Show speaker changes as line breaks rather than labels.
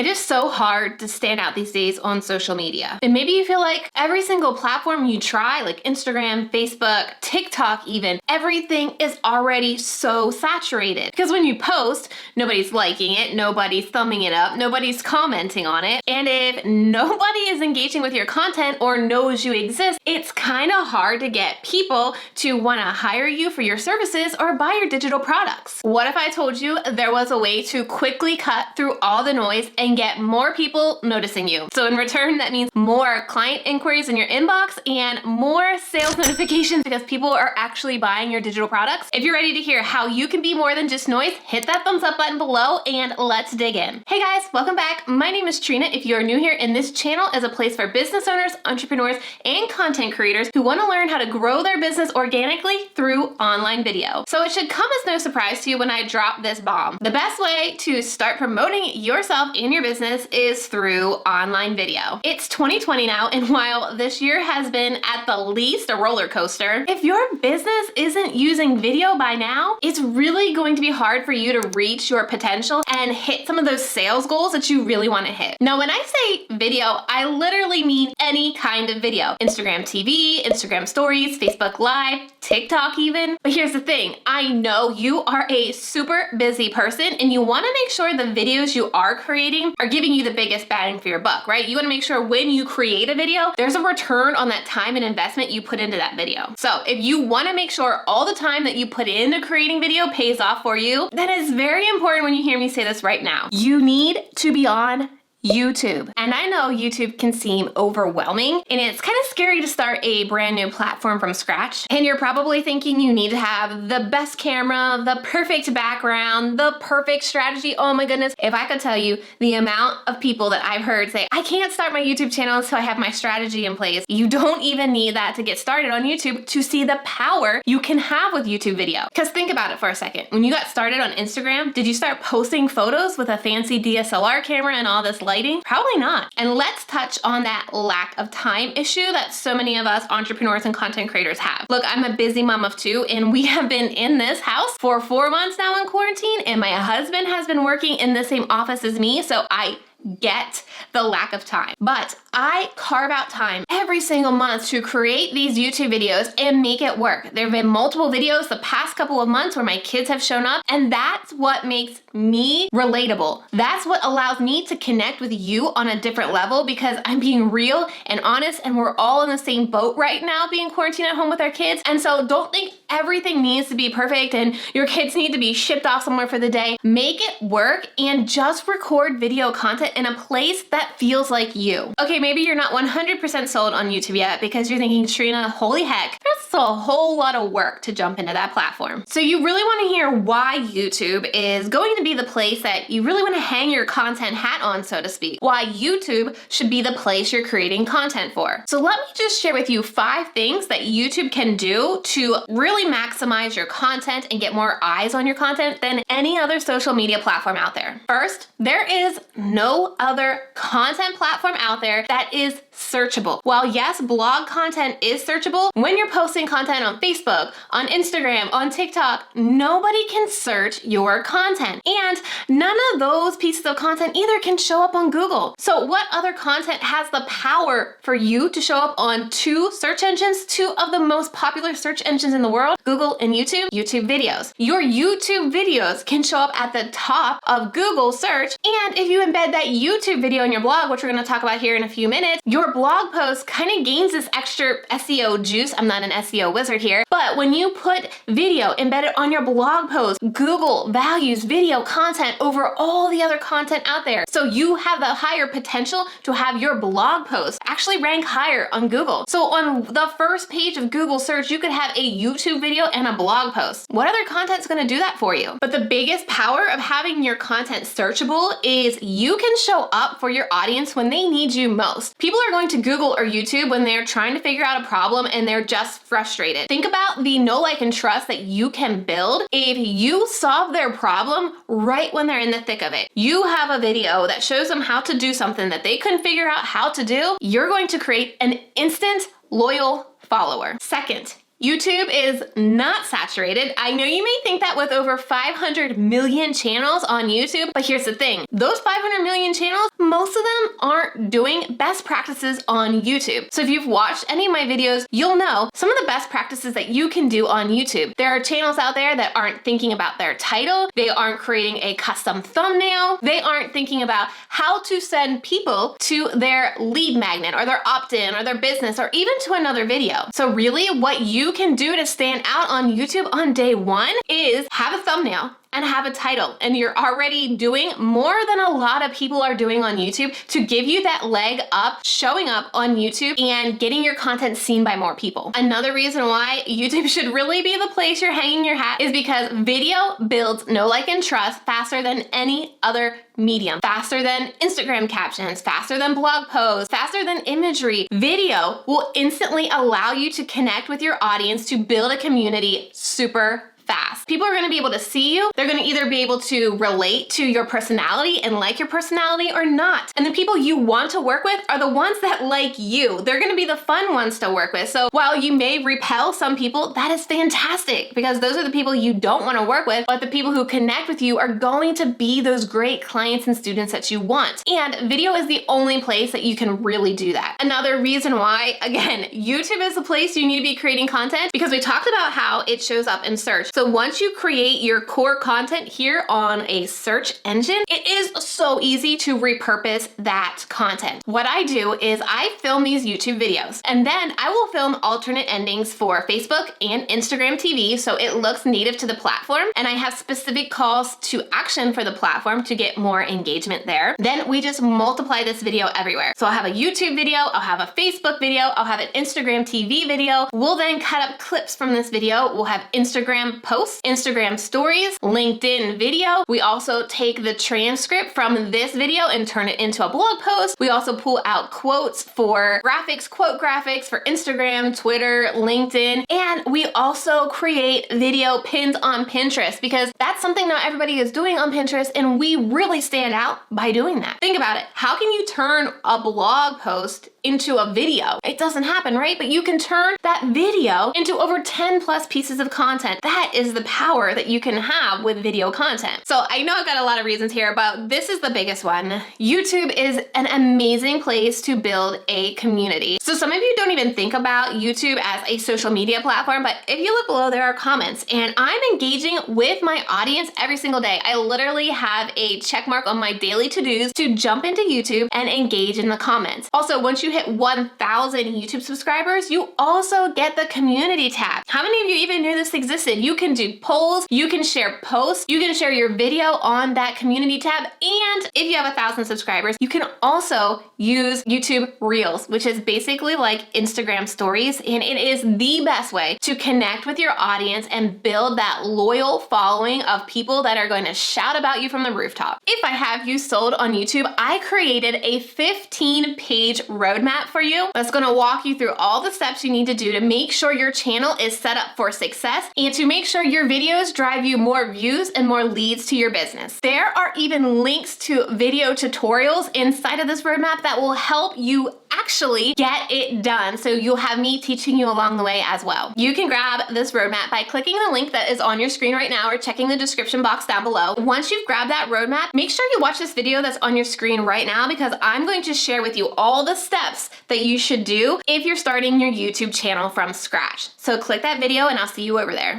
It is so hard to stand out these days on social media. And maybe you feel like every single platform you try, like Instagram, Facebook, TikTok even, everything is already so saturated. Because when you post, nobody's liking it, nobody's thumbing it up, nobody's commenting on it. And if nobody is engaging with your content or knows you exist, it's kind of hard to get people to want to hire you for your services or buy your digital products. What if I told you there was a way to quickly cut through all the noise and get more people noticing you? So in return, that means more client inquiries in your inbox and more sales notifications because people are actually buying your digital products. If you're ready to hear how you can be more than just noise, hit that thumbs up button below and let's dig in. Hey guys, welcome back. My name is Trina. If you're new here, and this channel is a place for business owners, entrepreneurs, and content creators who want to learn how to grow their business organically through online video. So it should come as no surprise to you when I drop this bomb. The best way to start promoting yourself in your business is through online video. It's 2020 now, and while this year has been at the least a roller coaster, if your business isn't using video by now, it's really going to be hard for you to reach your potential and hit some of those sales goals that you really want to hit. Now, when I say video, I literally mean any kind of video. Instagram TV, Instagram stories, Facebook Live, TikTok even. But here's the thing, I know you are a super busy person and you want to make sure the videos you are creating are giving you the biggest bang for your buck, right? You want to make sure when you create a video, there's a return on that time and investment you put into that video. So if you want to make sure all the time that you put into creating video pays off for you, then it's very important when you hear me say this right now. You need to be on YouTube. And I know YouTube can seem overwhelming and it's kind of scary to start a brand new platform from scratch. And you're probably thinking you need to have the best camera, the perfect background, the perfect strategy. Oh my goodness. If I could tell you the amount of people that I've heard say, I can't start my YouTube channel until I have my strategy in place. You don't even need that to get started on YouTube to see the power you can have with YouTube video. Because think about it for a second. When you got started on Instagram, did you start posting photos with a fancy DSLR camera and all this lighting? Probably not. And let's touch on that lack of time issue that so many of us entrepreneurs and content creators have. Look, I'm a busy mom of two and we have been in this house for 4 months now in quarantine, and my husband has been working in the same office as me, so I get the lack of time. But I carve out time every single month to create these YouTube videos and make it work. There have been multiple videos the past couple of months where my kids have shown up, and that's what makes me relatable. That's what allows me to connect with you on a different level because I'm being real and honest, and we're all in the same boat right now being quarantined at home with our kids. And so don't think everything needs to be perfect and your kids need to be shipped off somewhere for the day. Make it work and just record video content in a place that feels like you. Okay, maybe you're not 100% sold on YouTube yet because you're thinking, Trina, holy heck, that's a whole lot of work to jump into that platform. So you really want to hear why YouTube is going to be the place that you really want to hang your content hat on, so to speak. Why YouTube should be the place you're creating content for. So let me just share with you 5 things that YouTube can do to really maximize your content and get more eyes on your content than any other social media platform out there. First, there is no other content platform out there that is searchable. While yes, blog content is searchable, when you're posting content on Facebook, on Instagram, on TikTok, nobody can search your content. And none of those pieces of content either can show up on Google. So what other content has the power for you to show up on 2 search engines, 2 of the most popular search engines in the world, Google and YouTube? YouTube videos. Your YouTube videos can show up at the top of Google search. And if you embed that YouTube video in your blog, which we're going to talk about here in a few minutes, your blog post kind of gains this extra SEO juice. I'm not an SEO wizard here, but when you put video embedded on your blog post, Google values video content over all the other content out there. So you have the higher potential to have your blog post actually rank higher on Google. So on the first page of Google search, you could have a YouTube video and a blog post. What other content's going to do that for you? But the biggest power of having your content searchable is you can show up for your audience when they need you most. People are going to Google or YouTube when they're trying to figure out a problem and they're just frustrated. Think about the know, like, and trust that you can build if you solve their problem right when they're in the thick of it. You have a video that shows them how to do something that they couldn't figure out how to do. You're going to create an instant loyal follower. Second, YouTube is not saturated. I know you may think that with over 500 million channels on YouTube, but here's the thing. Those 500 million channels, most of them aren't doing best practices on YouTube. So if you've watched any of my videos, you'll know some of the best practices that you can do on YouTube. There are channels out there that aren't thinking about their title, they aren't creating a custom thumbnail, they aren't thinking about how to send people to their lead magnet or their opt-in or their business or even to another video. So really what you can do to stand out on YouTube on day one is have a thumbnail and have a title, and you're already doing more than a lot of people are doing on YouTube to give you that leg up showing up on YouTube and getting your content seen by more people. Another reason why YouTube should really be the place you're hanging your hat is because video builds know, like, and trust faster than any other medium, faster than Instagram captions, faster than blog posts, faster than imagery. Video will instantly allow you to connect with your audience to build a community super fast. People are going to be able to see you. They're going to either be able to relate to your personality and like your personality or not. And the people you want to work with are the ones that like you. They're going to be the fun ones to work with. So while you may repel some people, that is fantastic because those are the people you don't want to work with, but the people who connect with you are going to be those great clients and students that you want. And video is the only place that you can really do that. Another reason why, again, YouTube is the place you need to be creating content because we talked about how it shows up in search. So once you create your core content here on a search engine, it is so easy to repurpose that content. What I do is I film these YouTube videos and then I will film alternate endings for Facebook and Instagram TV so it looks native to the platform, and I have specific calls to action for the platform to get more engagement there. Then we just multiply this video everywhere. So I'll have a YouTube video, I'll have a Facebook video, I'll have an Instagram TV video. We'll then cut up clips from this video. We'll have Instagram posts, Instagram stories, LinkedIn video. We also take the transcript from this video and turn it into a blog post. We also pull out quotes for graphics, quote graphics for Instagram, Twitter, LinkedIn, and we also create video pins on Pinterest because that's something not everybody is doing on Pinterest, and we really stand out by doing that. Think about it. How can you turn a blog post into a video? It doesn't happen, right? But you can turn that video into over 10 plus pieces of content. That is the power that you can have with video content. So I know I've got a lot of reasons here, but this is the biggest one. YouTube is an amazing place to build a community. So some of you don't even think about YouTube as a social media platform, but if you look below, there are comments, and I'm engaging with my audience every single day. I literally have a check mark on my daily to-dos to jump into YouTube and engage in the comments. Also, once you hit 1,000 YouTube subscribers, you also get the community tab. How many of you even knew this existed? You can do polls, you can share posts, you can share your video on that community tab, and if you have 1,000 subscribers, you can also use YouTube Reels, which is basically like Instagram stories, and it is the best way to connect with your audience and build that loyal following of people that are going to shout about you from the rooftop. If I have you sold on YouTube, I created a 15-page roadmap for you that's going to walk you through all the steps you need to do to make sure your channel is set up for success and to make sure your videos drive you more views and more leads to your business. There are even links to video tutorials inside of this roadmap that will help you actually get it done. So you'll have me teaching you along the way as well. You can grab this roadmap by clicking the link that is on your screen right now or checking the description box down below. Once you've grabbed that roadmap, make sure you watch this video that's on your screen right now because I'm going to share with you all the steps that you should do if you're starting your YouTube channel from scratch. So click that video and I'll see you over there.